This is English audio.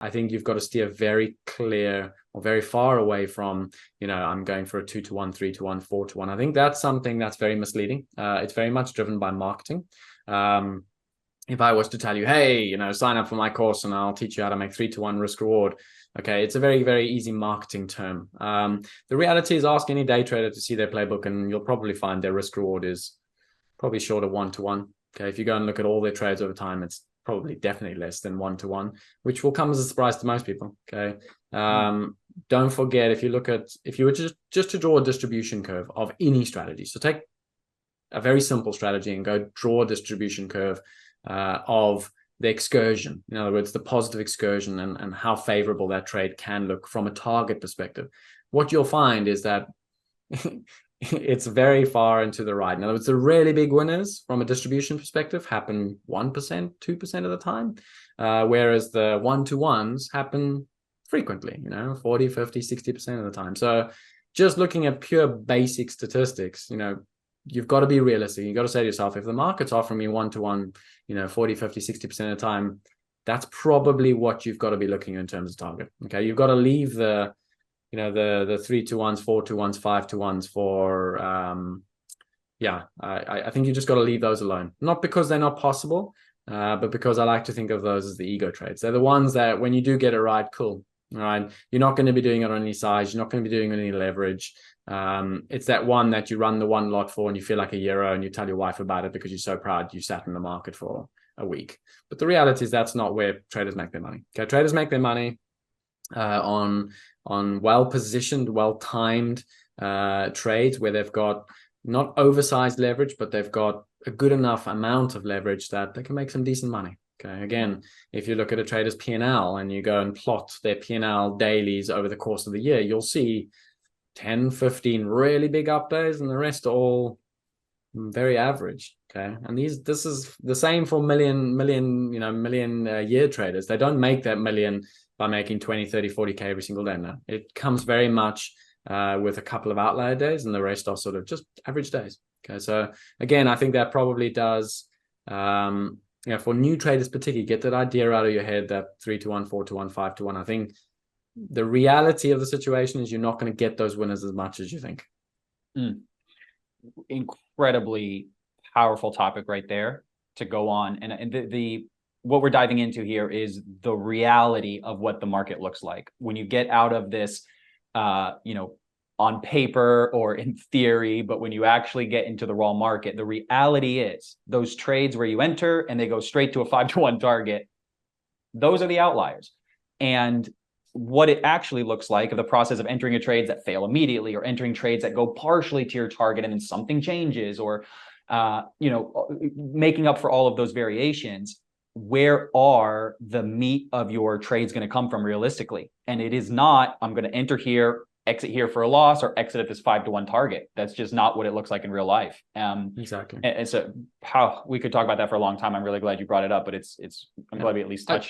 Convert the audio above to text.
I think you've got to steer very clear or very far away from, I'm going for a 2-to-1, 3-to-1, 4-to-1. I think that's something that's very misleading. It's very much driven by marketing. If I was to tell you, hey, sign up for my course and I'll teach you how to make 3-to-1 risk reward. Okay, it's a very, very easy marketing term. The reality is, ask any day trader to see their playbook and you'll probably find their risk reward is probably short of 1-to-1. Okay, if you go and look at all their trades over time, it's probably definitely less than 1-to-1, which will come as a surprise to most people. Okay. Don't forget, if you were just to draw a distribution curve of any strategy, so take a very simple strategy and go draw a distribution curve of the excursion, in other words, the positive excursion and how favorable that trade can look from a target perspective. What you'll find is that it's very far into the right. In other words, the really big winners from a distribution perspective happen 1%, 2% of the time, whereas the 1-to-1s happen frequently, 40, 50, 60% of the time. So just looking at pure basic statistics, you've got to be realistic. You've got to say to yourself, if the market's offering me 1-to-1, 40, 50, 60% of the time, that's probably what you've got to be looking at in terms of target. Okay. You've got to leave the 3-to-1s, 4-to-1s, 5-to-1s for, I think you just got to leave those alone. Not because they're not possible, but because I like to think of those as the ego trades. They're the ones that when you do get it right, cool. All right. You're not going to be doing it on any size. You're not going to be doing any leverage. It's that one that you run the one lot for and you feel like a hero and you tell your wife about it because you're so proud you sat in the market for a week. But the reality is that's not where traders make their money. Okay. Traders make their money on well-positioned, well-timed trades where they've got not oversized leverage, but they've got a good enough amount of leverage that they can make some decent money. Okay. Again, if you look at a trader's P&L and you go and plot their P&L dailies over the course of the year, you'll see 10, 15 really big up days and the rest are all very average. Okay. And this is the same for million year traders. They don't make that million by making 20, 30, 40K every single day. No, it comes very much with a couple of outlier days and the rest are sort of just average days. Okay. So again, I think that probably does, for new traders particularly, get that idea out of your head that 3-to-1, 4-to-1, 5-to-1. I think the reality of the situation is you're not going to get those winners as much as you think. Incredibly powerful topic right there to go on. And the what we're diving into here is the reality of what the market looks like. When you get out of this, on paper or in theory, but when you actually get into the raw market, the reality is those trades where you enter and they go straight to a 5-to-1 target, those are the outliers. And what it actually looks like, the process of entering a trades that fail immediately or entering trades that go partially to your target and then something changes or, making up for all of those variations, where are the meat of your trades going to come from realistically? And it is not, I'm going to enter here, exit here for a loss or exit at this 5-to-1 target. That's just not what it looks like in real life. Exactly. And so how we could talk about that for a long time. I'm really glad you brought it up, but I'm glad we at least touched on